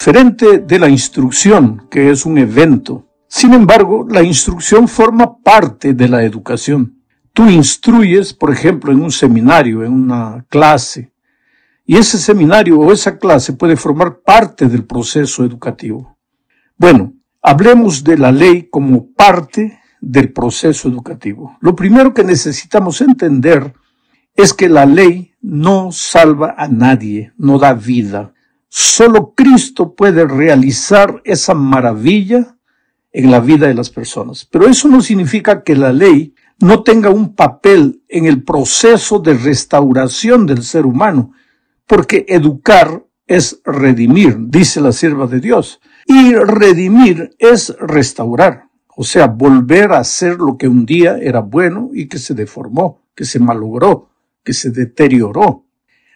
diferente de la instrucción, que es un evento. Sin embargo, la instrucción forma parte de la educación. Tú instruyes, por ejemplo, en un seminario, en una clase, y ese seminario o esa clase puede formar parte del proceso educativo. Bueno, hablemos de la ley como parte del proceso educativo. Lo primero que necesitamos entender es que la ley no salva a nadie, no da vida. Solo Cristo puede realizar esa maravilla en la vida de las personas. Pero eso no significa que la ley no tenga un papel en el proceso de restauración del ser humano, porque educar es redimir, dice la sierva de Dios, y redimir es restaurar, o sea, volver a hacer lo que un día era bueno y que se deformó, que se malogró, que se deterioró.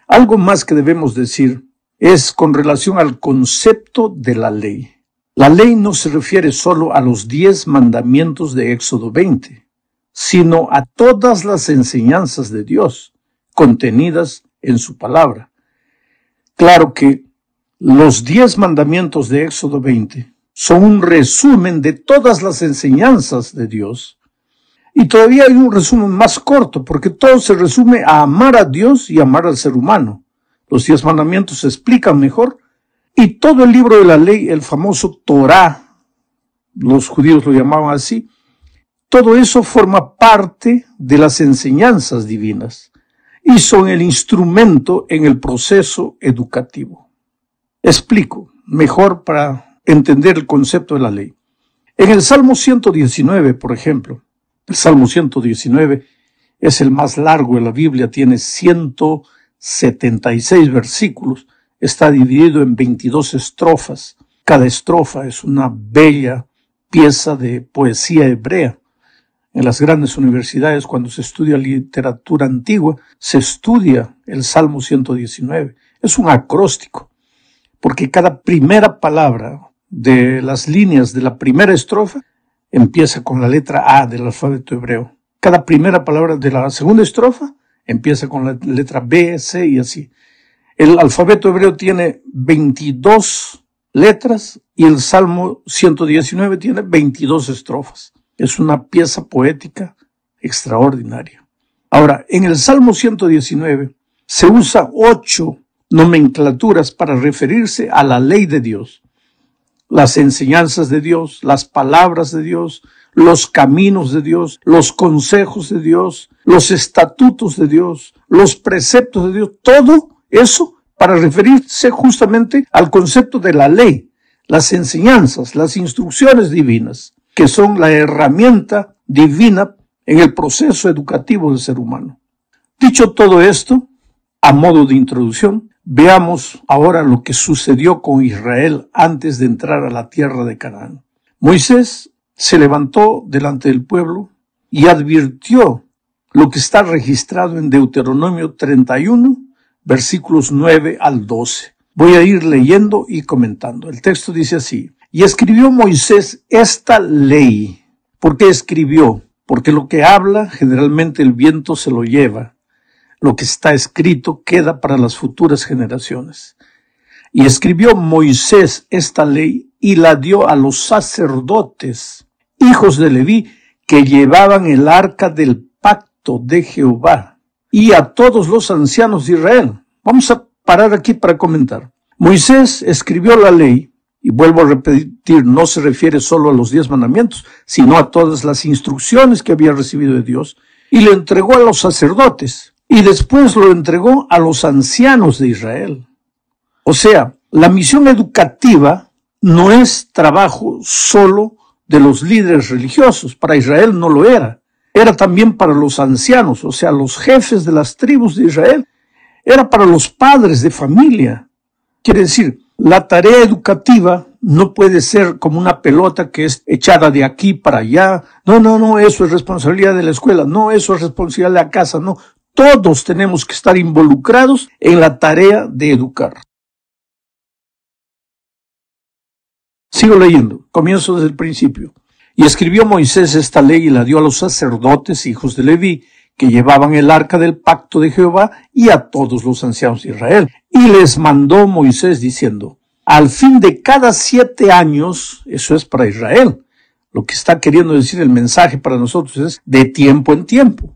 Algo más que debemos decir es con relación al concepto de la ley. La ley no se refiere solo a los 10 mandamientos de Éxodo 20, sino a todas las enseñanzas de Dios contenidas en su palabra. Claro que los 10 mandamientos de Éxodo 20 son un resumen de todas las enseñanzas de Dios. Y todavía hay un resumen más corto, porque todo se resume a amar a Dios y amar al ser humano. Los 10 mandamientos se explican mejor, y todo el libro de la ley, el famoso Torá, los judíos lo llamaban así, todo eso forma parte de las enseñanzas divinas y son el instrumento en el proceso educativo. Explico mejor para entender el concepto de la ley. En el Salmo 119, por ejemplo, el Salmo 119 es el más largo de la Biblia, tiene 176 versículos, está dividido en 22 estrofas. Cada estrofa es una bella pieza de poesía hebrea. En las grandes universidades, cuando se estudia literatura antigua, se estudia el Salmo 119. Es un acróstico, porque cada primera palabra de las líneas de la primera estrofa empieza con la letra A del alfabeto hebreo. Cada primera palabra de la segunda estrofa empieza con la letra B, C y así. El alfabeto hebreo tiene 22 letras y el Salmo 119 tiene 22 estrofas. Es una pieza poética extraordinaria. Ahora, en el Salmo 119 se usa 8 nomenclaturas para referirse a la ley de Dios, las enseñanzas de Dios, las palabras de Dios, los caminos de Dios, los consejos de Dios, los estatutos de Dios, los preceptos de Dios, todo eso para referirse justamente al concepto de la ley, las enseñanzas, las instrucciones divinas, que son la herramienta divina en el proceso educativo del ser humano. Dicho todo esto, a modo de introducción, veamos ahora lo que sucedió con Israel antes de entrar a la tierra de Canaán. Moisés se levantó delante del pueblo y advirtió lo que está registrado en Deuteronomio 31, versículos 9 al 12. Voy a ir leyendo y comentando. El texto dice así: y escribió Moisés esta ley. ¿Por qué escribió? Porque lo que habla, generalmente el viento se lo lleva. Lo que está escrito queda para las futuras generaciones. Y escribió Moisés esta ley y la dio a los sacerdotes, hijos de Leví, que llevaban el arca del pacto de Jehová, y a todos los ancianos de Israel. Vamos a parar aquí para comentar. Moisés escribió la ley, y vuelvo a repetir, no se refiere solo a los 10 mandamientos, sino a todas las instrucciones que había recibido de Dios, y le entregó a los sacerdotes, y después lo entregó a los ancianos de Israel. O sea, la misión educativa no es trabajo solo de los líderes religiosos. Para Israel no lo era. Era también para los ancianos, o sea, los jefes de las tribus de Israel. Era para los padres de familia. Quiere decir, la tarea educativa no puede ser como una pelota que es echada de aquí para allá. No, eso es responsabilidad de la escuela. No, eso es responsabilidad de la casa. No, todos tenemos que estar involucrados en la tarea de educar. Sigo leyendo, comienzo desde el principio. Y escribió Moisés esta ley y la dio a los sacerdotes, hijos de Leví, que llevaban el arca del pacto de Jehová, y a todos los ancianos de Israel. Y les mandó Moisés diciendo: al fin de cada 7 años, eso es para Israel. Lo que está queriendo decir el mensaje para nosotros es de tiempo en tiempo.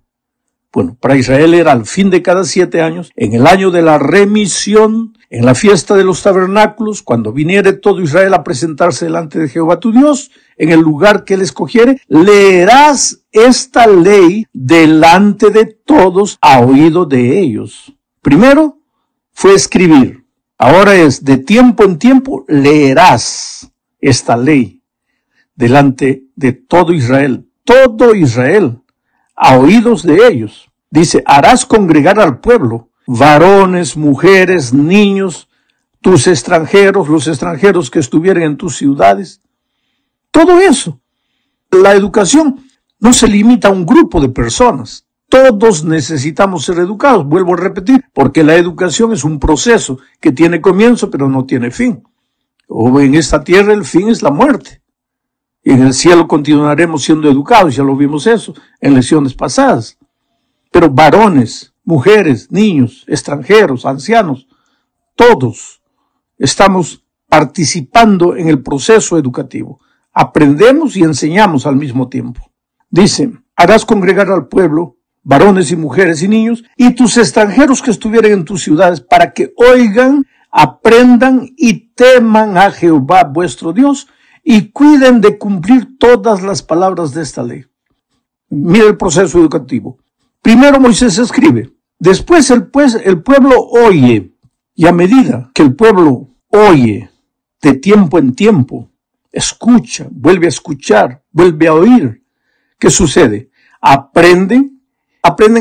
Bueno, para Israel era al fin de cada 7 años, en el año de la remisión, en la fiesta de los tabernáculos, cuando viniere todo Israel a presentarse delante de Jehová tu Dios, en el lugar que él escogiere, leerás esta ley delante de todos a oído de ellos. Primero fue escribir. Ahora es de tiempo en tiempo leerás esta ley delante de todo Israel, a oídos de ellos. Dice, harás congregar al pueblo, varones, mujeres, niños, tus extranjeros, los extranjeros que estuvieran en tus ciudades. Todo eso. La educación no se limita a un grupo de personas. Todos necesitamos ser educados, vuelvo a repetir, porque la educación es un proceso que tiene comienzo pero no tiene fin. O en esta tierra el fin es la muerte. Y en el cielo continuaremos siendo educados, ya lo vimos eso en lecciones pasadas. Pero varones, mujeres, niños, extranjeros, ancianos, todos estamos participando en el proceso educativo. Aprendemos y enseñamos al mismo tiempo. Dice, harás congregar al pueblo, varones y mujeres y niños, y tus extranjeros que estuvieran en tus ciudades, para que oigan, aprendan y teman a Jehová vuestro Dios, y cuiden de cumplir todas las palabras de esta ley. Mira el proceso educativo. Primero Moisés escribe, después el pueblo oye, y a medida que el pueblo oye de tiempo en tiempo, escucha, vuelve a escuchar, vuelve a oír, ¿qué sucede? ¿Aprenden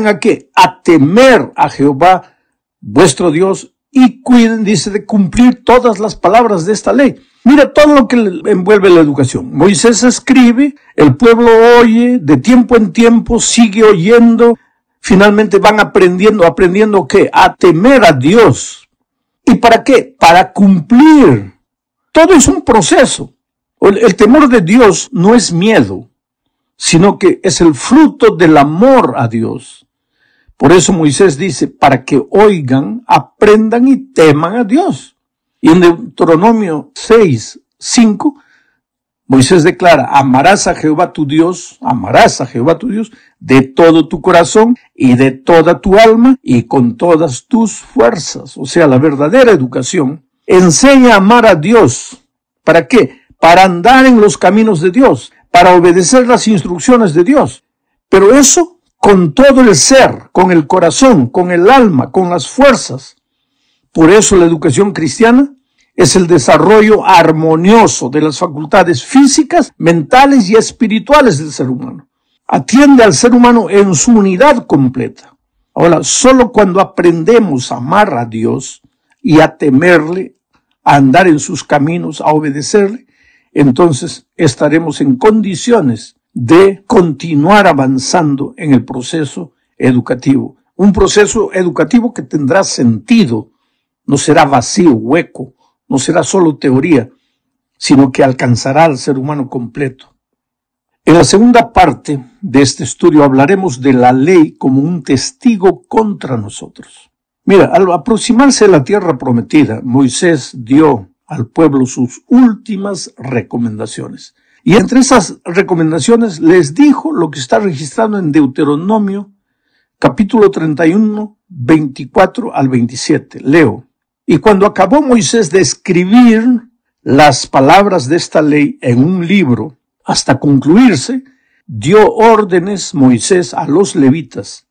a qué? A temer a Jehová vuestro Dios y cuiden, dice, de cumplir todas las palabras de esta ley. Mira todo lo que envuelve la educación. Moisés escribe, el pueblo oye, de tiempo en tiempo sigue oyendo, finalmente van aprendiendo ¿qué? A temer a Dios. ¿Y para qué? Para cumplir. Todo es un proceso. El temor de Dios no es miedo, sino que es el fruto del amor a Dios. Por eso Moisés dice, para que oigan, aprendan y teman a Dios. Y en Deuteronomio 6:5, Moisés declara, amarás a Jehová tu Dios de todo tu corazón y de toda tu alma y con todas tus fuerzas. O sea, la verdadera educación enseña a amar a Dios. ¿Para qué? Para andar en los caminos de Dios, para obedecer las instrucciones de Dios. Pero eso con todo el ser, con el corazón, con el alma, con las fuerzas. Por eso la educación cristiana es el desarrollo armonioso de las facultades físicas, mentales y espirituales del ser humano. Atiende al ser humano en su unidad completa. Ahora, solo cuando aprendemos a amar a Dios y a temerle, a andar en sus caminos, a obedecerle, entonces estaremos en condiciones de continuar avanzando en el proceso educativo. Un proceso educativo que tendrá sentido, no será vacío, hueco, no será solo teoría, sino que alcanzará al ser humano completo. En la segunda parte de este estudio hablaremos de la ley como un testigo contra nosotros. Mira, al aproximarse a la tierra prometida, Moisés dio al pueblo sus últimas recomendaciones. Y entre esas recomendaciones les dijo lo que está registrado en Deuteronomio, capítulo 31, 24 al 27. Leo. Y cuando acabó Moisés de escribir las palabras de esta ley en un libro, hasta concluirse, dio órdenes Moisés a los levitas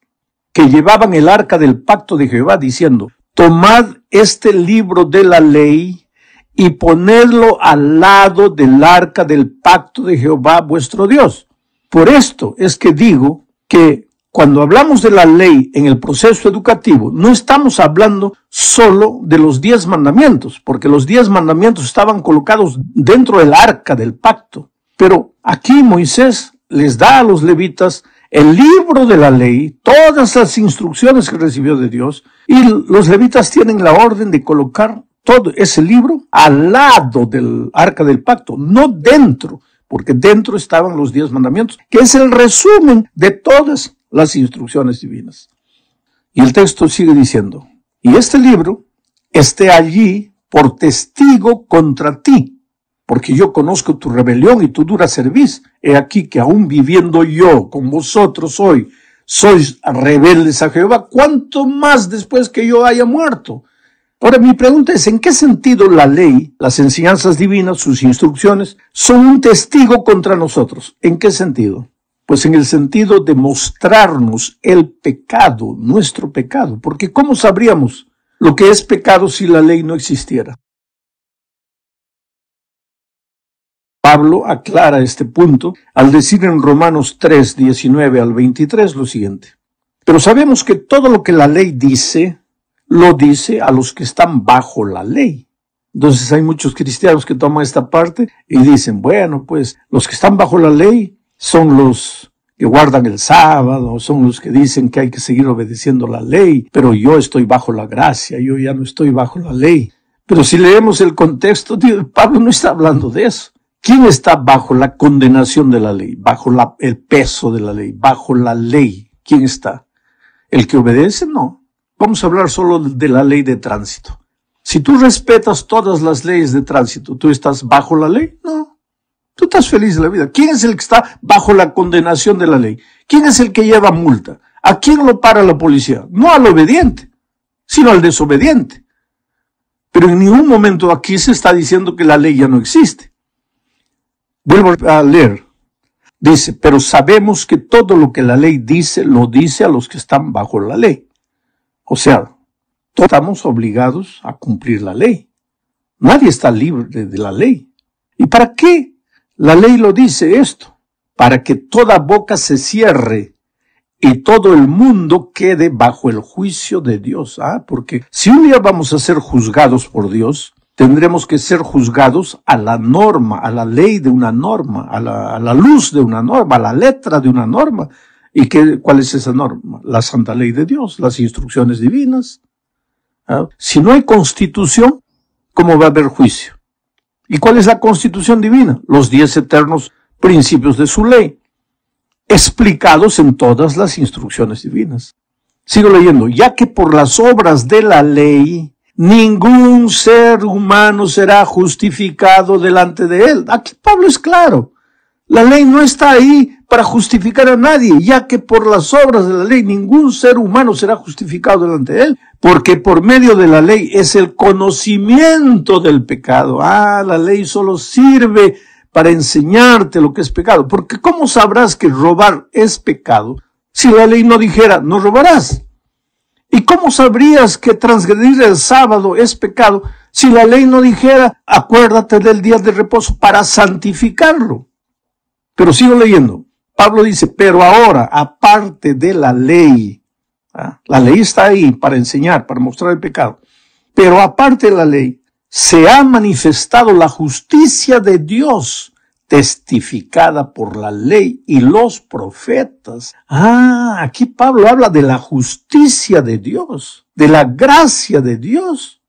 que llevaban el arca del pacto de Jehová, diciendo, tomad este libro de la ley y ponedlo al lado del arca del pacto de Jehová vuestro Dios. Por esto es que digo que cuando hablamos de la ley en el proceso educativo, no estamos hablando solo de los 10 mandamientos, porque los 10 mandamientos estaban colocados dentro del arca del pacto. Pero aquí Moisés les da a los levitas el libro de la ley, todas las instrucciones que recibió de Dios, y los levitas tienen la orden de colocar todo ese libro al lado del arca del pacto, no dentro, porque dentro estaban los 10 mandamientos, que es el resumen de todas las instrucciones divinas. Y el texto sigue diciendo, y este libro esté allí por testigo contra ti, porque yo conozco tu rebelión y tu dura cerviz. He aquí que aún viviendo yo con vosotros hoy, sois rebeldes a Jehová, ¿cuánto más después que yo haya muerto? Ahora mi pregunta es, ¿en qué sentido la ley, las enseñanzas divinas, sus instrucciones, son un testigo contra nosotros? ¿En qué sentido? Pues en el sentido de mostrarnos el pecado, nuestro pecado, porque ¿cómo sabríamos lo que es pecado si la ley no existiera? Pablo aclara este punto al decir en Romanos 3, 19 al 23 lo siguiente. Pero sabemos que todo lo que la ley dice, lo dice a los que están bajo la ley. Entonces hay muchos cristianos que toman esta parte y dicen, bueno, pues los que están bajo la ley son los que guardan el sábado, son los que dicen que hay que seguir obedeciendo la ley, pero yo estoy bajo la gracia, yo ya no estoy bajo la ley. Pero si leemos el contexto, Pablo no está hablando de eso. ¿Quién está bajo la condenación de la ley? Bajo el peso de la ley, bajo la ley. ¿Quién está? ¿El que obedece? No. Vamos a hablar solo de la ley de tránsito. Si tú respetas todas las leyes de tránsito, ¿tú estás bajo la ley? No. Tú estás feliz de la vida. ¿Quién es el que está bajo la condenación de la ley? ¿Quién es el que lleva multa? ¿A quién lo para la policía? No al obediente, sino al desobediente. Pero en ningún momento aquí se está diciendo que la ley ya no existe. Vuelvo a leer. Dice, pero sabemos que todo lo que la ley dice, lo dice a los que están bajo la ley. O sea, todos estamos obligados a cumplir la ley. Nadie está libre de la ley. ¿Y para qué la ley lo dice esto? Para que toda boca se cierre y todo el mundo quede bajo el juicio de Dios. Porque si un día vamos a ser juzgados por Dios, tendremos que ser juzgados a la norma, a la ley de una norma, a la luz de una norma, a la letra de una norma. ¿Y cuál es esa norma? La santa ley de Dios, las instrucciones divinas. Si no hay constitución, ¿cómo va a haber juicio? ¿Y cuál es la constitución divina? Los 10 eternos principios de su ley, explicados en todas las instrucciones divinas. Sigo leyendo. Ya que por las obras de la ley, ningún ser humano será justificado delante de él. Aquí Pablo es claro. La ley no está ahí para justificar a nadie, ya que por las obras de la ley ningún ser humano será justificado delante de él, porque por medio de la ley es el conocimiento del pecado. La ley solo sirve para enseñarte lo que es pecado, porque ¿cómo sabrás que robar es pecado si la ley no dijera no robarás? ¿Y cómo sabrías que transgredir el sábado es pecado si la ley no dijera acuérdate del día de reposo para santificarlo? Pero sigo leyendo. Pablo dice, pero ahora, aparte de la ley, la ley está ahí para enseñar, para mostrar el pecado, pero aparte de la ley, se ha manifestado la justicia de Dios, testificada por la ley y los profetas. Aquí Pablo habla de la justicia de Dios, de la gracia de Dios,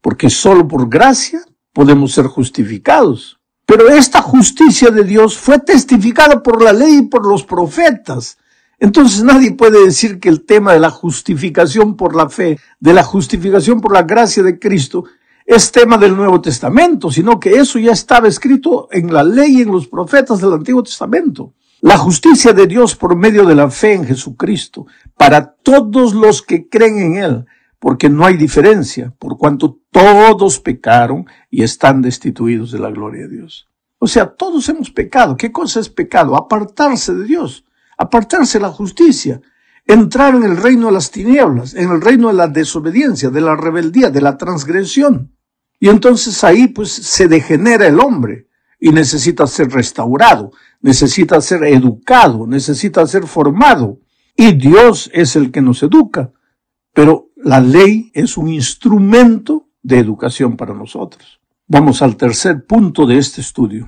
porque solo por gracia podemos ser justificados. Pero esta justicia de Dios fue testificada por la ley y por los profetas. Entonces nadie puede decir que el tema de la justificación por la fe, de la justificación por la gracia de Cristo, es tema del Nuevo Testamento, sino que eso ya estaba escrito en la ley y en los profetas del Antiguo Testamento. La justicia de Dios por medio de la fe en Jesucristo, para todos los que creen en Él, porque no hay diferencia, por cuanto todos pecaron y están destituidos de la gloria de Dios. O sea, todos hemos pecado. ¿Qué cosa es pecado? Apartarse de Dios, apartarse de la justicia, entrar en el reino de las tinieblas, en el reino de la desobediencia, de la rebeldía, de la transgresión. Y entonces ahí pues se degenera el hombre y necesita ser restaurado, necesita ser educado, necesita ser formado. Y Dios es el que nos educa. Pero la ley es un instrumento de educación para nosotros. Vamos al tercer punto de este estudio.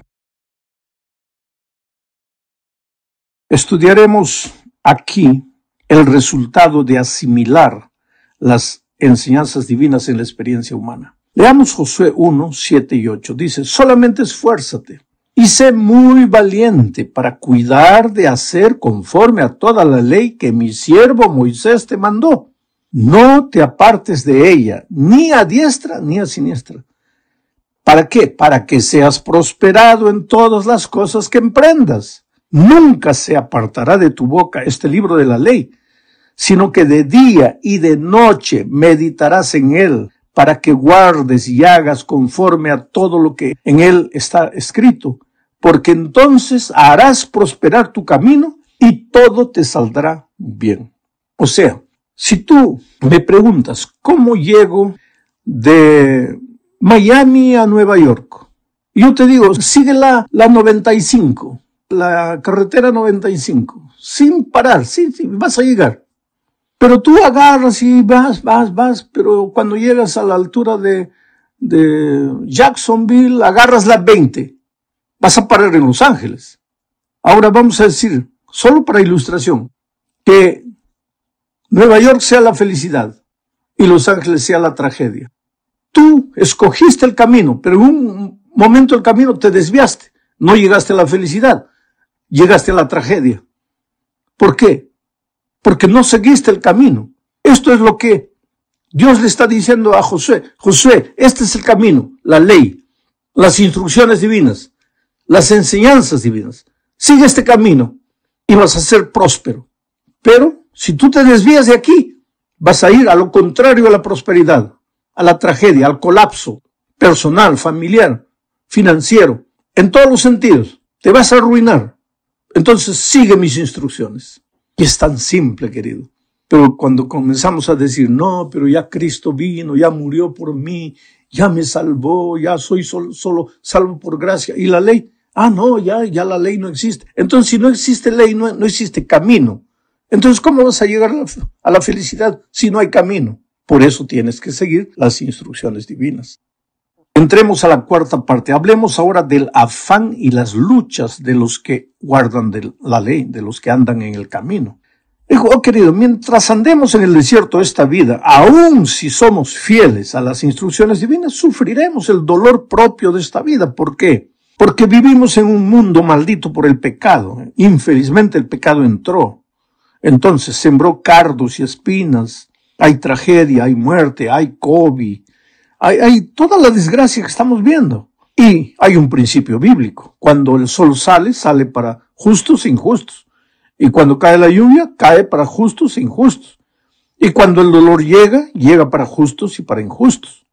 Estudiaremos aquí el resultado de asimilar las enseñanzas divinas en la experiencia humana. Leamos Josué 1, 7 y 8. Dice, solamente esfuérzate y sé muy valiente para cuidar de hacer conforme a toda la ley que mi siervo Moisés te mandó. No te apartes de ella, ni a diestra ni a siniestra. ¿Para qué? Para que seas prosperado en todas las cosas que emprendas. Nunca se apartará de tu boca este libro de la ley, sino que de día y de noche meditarás en él, para que guardes y hagas conforme a todo lo que en él está escrito, porque entonces harás prosperar tu camino y todo te saldrá bien. O sea, si tú me preguntas cómo llego de Miami a Nueva York, yo te digo, sigue la 95, la carretera 95, sin parar, sí, vas a llegar. Pero tú agarras y vas, pero cuando llegas a la altura de Jacksonville, agarras la 20. Vas a parar en Los Ángeles. Ahora vamos a decir, solo para ilustración, que Nueva York sea la felicidad y Los Ángeles sea la tragedia. Tú escogiste el camino, pero en un momento del camino te desviaste. No llegaste a la felicidad, llegaste a la tragedia. ¿Por qué? Porque no seguiste el camino. Esto es lo que Dios le está diciendo a Josué. Josué, este es el camino, la ley, las instrucciones divinas, las enseñanzas divinas. Sigue este camino y vas a ser próspero. Pero si tú te desvías de aquí, vas a ir a lo contrario a la prosperidad, a la tragedia, al colapso personal, familiar, financiero, en todos los sentidos. Te vas a arruinar. Entonces sigue mis instrucciones. Y es tan simple, querido. Pero cuando comenzamos a decir, no, pero ya Cristo vino, ya murió por mí, ya me salvó, ya soy solo salvo por gracia. ¿Y la ley? No, ya la ley no existe. Entonces, si no existe ley, no existe camino. Entonces, ¿cómo vas a llegar a la felicidad si no hay camino? Por eso tienes que seguir las instrucciones divinas. Entremos a la cuarta parte. Hablemos ahora del afán y las luchas de los que guardan de la ley, de los que andan en el camino. Dijo, querido, mientras andemos en el desierto de esta vida, aun si somos fieles a las instrucciones divinas, sufriremos el dolor propio de esta vida. ¿Por qué? Porque vivimos en un mundo maldito por el pecado. Infelizmente el pecado entró. Entonces sembró cardos y espinas. Hay tragedia, hay muerte, hay COVID. Hay toda la desgracia que estamos viendo. Y hay un principio bíblico. Cuando el sol sale para justos e injustos. Y cuando cae la lluvia, cae para justos e injustos. Y cuando el dolor llega para justos y para injustos.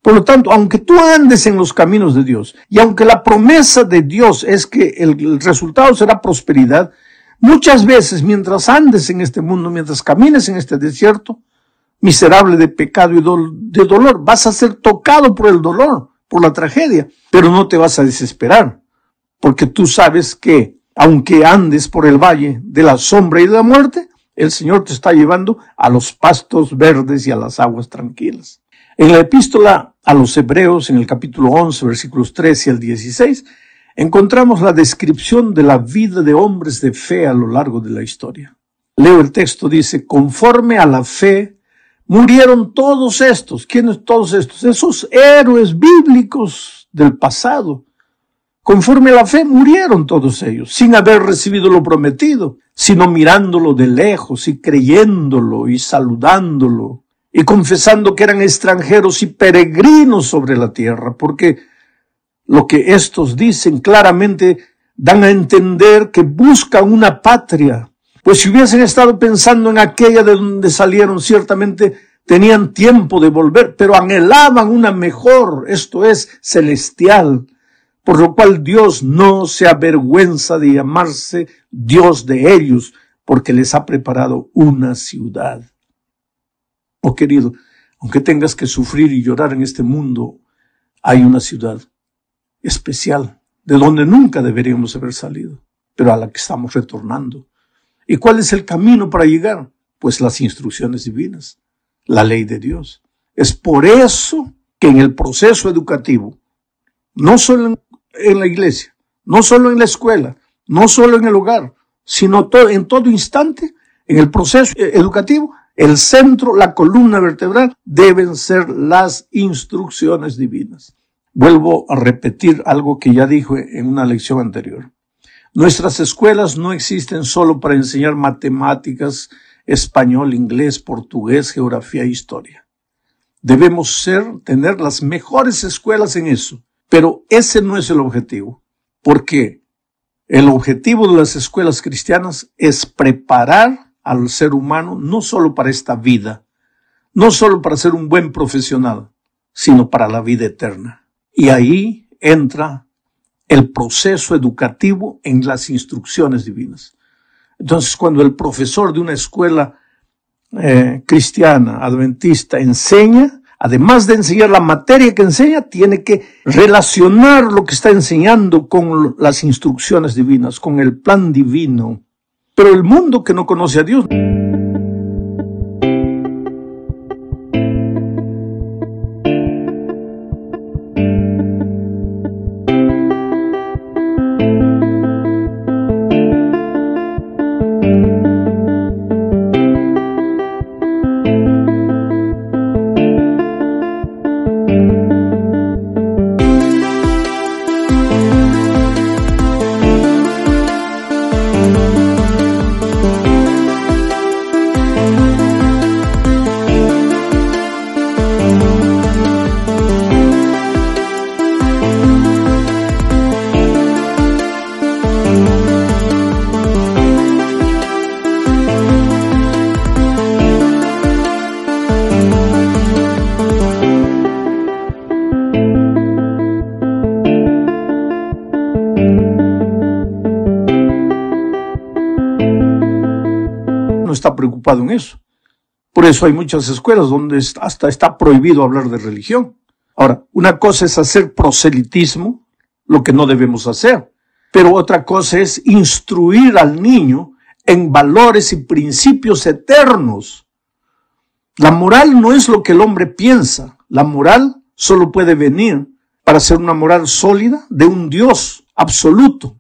Por lo tanto, aunque tú andes en los caminos de Dios, y aunque la promesa de Dios es que el resultado será prosperidad, muchas veces mientras andes en este mundo, mientras camines en este desierto, miserable de pecado y de dolor, vas a ser tocado por el dolor, por la tragedia, pero no te vas a desesperar, porque tú sabes que, aunque andes por el valle de la sombra y de la muerte, el Señor te está llevando a los pastos verdes y a las aguas tranquilas. En la epístola a los Hebreos, en el capítulo 11, versículos 13 al 16, encontramos la descripción de la vida de hombres de fe a lo largo de la historia. Leo el texto, dice, conforme a la fe, murieron todos estos. ¿Quiénes todos estos? Esos héroes bíblicos del pasado. Conforme a la fe murieron todos ellos, sin haber recibido lo prometido, sino mirándolo de lejos y creyéndolo y saludándolo y confesando que eran extranjeros y peregrinos sobre la tierra, porque lo que estos dicen claramente dan a entender que buscan una patria. Pues si hubiesen estado pensando en aquella de donde salieron, ciertamente tenían tiempo de volver, pero anhelaban una mejor, esto es, celestial, por lo cual Dios no se avergüenza de llamarse Dios de ellos, porque les ha preparado una ciudad. Oh querido, aunque tengas que sufrir y llorar en este mundo, hay una ciudad especial, de donde nunca deberíamos haber salido, pero a la que estamos retornando. ¿Y cuál es el camino para llegar? Pues las instrucciones divinas, la ley de Dios. Es por eso que en el proceso educativo, no solo en la iglesia, no solo en la escuela, no solo en el hogar, sino en todo instante, en el proceso educativo, el centro, la columna vertebral, deben ser las instrucciones divinas. Vuelvo a repetir algo que ya dije en una lección anterior. Nuestras escuelas no existen solo para enseñar matemáticas, español, inglés, portugués, geografía e historia. Debemos tener las mejores escuelas en eso, pero ese no es el objetivo, porque el objetivo de las escuelas cristianas es preparar al ser humano no solo para esta vida, no solo para ser un buen profesional, sino para la vida eterna. Y ahí entra el proceso educativo en las instrucciones divinas. Entonces, cuando el profesor de una escuela cristiana, adventista, enseña, además de enseñar la materia que enseña, tiene que relacionar lo que está enseñando con las instrucciones divinas, con el plan divino. Pero el mundo que no conoce a Dios está preocupado en eso. Por eso hay muchas escuelas donde hasta está prohibido hablar de religión. Ahora, una cosa es hacer proselitismo, lo que no debemos hacer, pero otra cosa es instruir al niño en valores y principios eternos. La moral no es lo que el hombre piensa. La moral solo puede venir para ser una moral sólida de un Dios absoluto.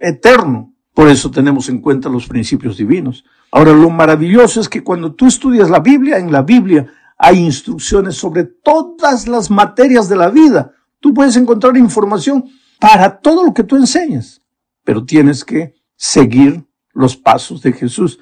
Eterno. Por eso tenemos en cuenta los principios divinos. Ahora, lo maravilloso es que cuando tú estudias la Biblia, en la Biblia hay instrucciones sobre todas las materias de la vida. Tú puedes encontrar información para todo lo que tú enseñas, pero tienes que seguir los pasos de Jesús.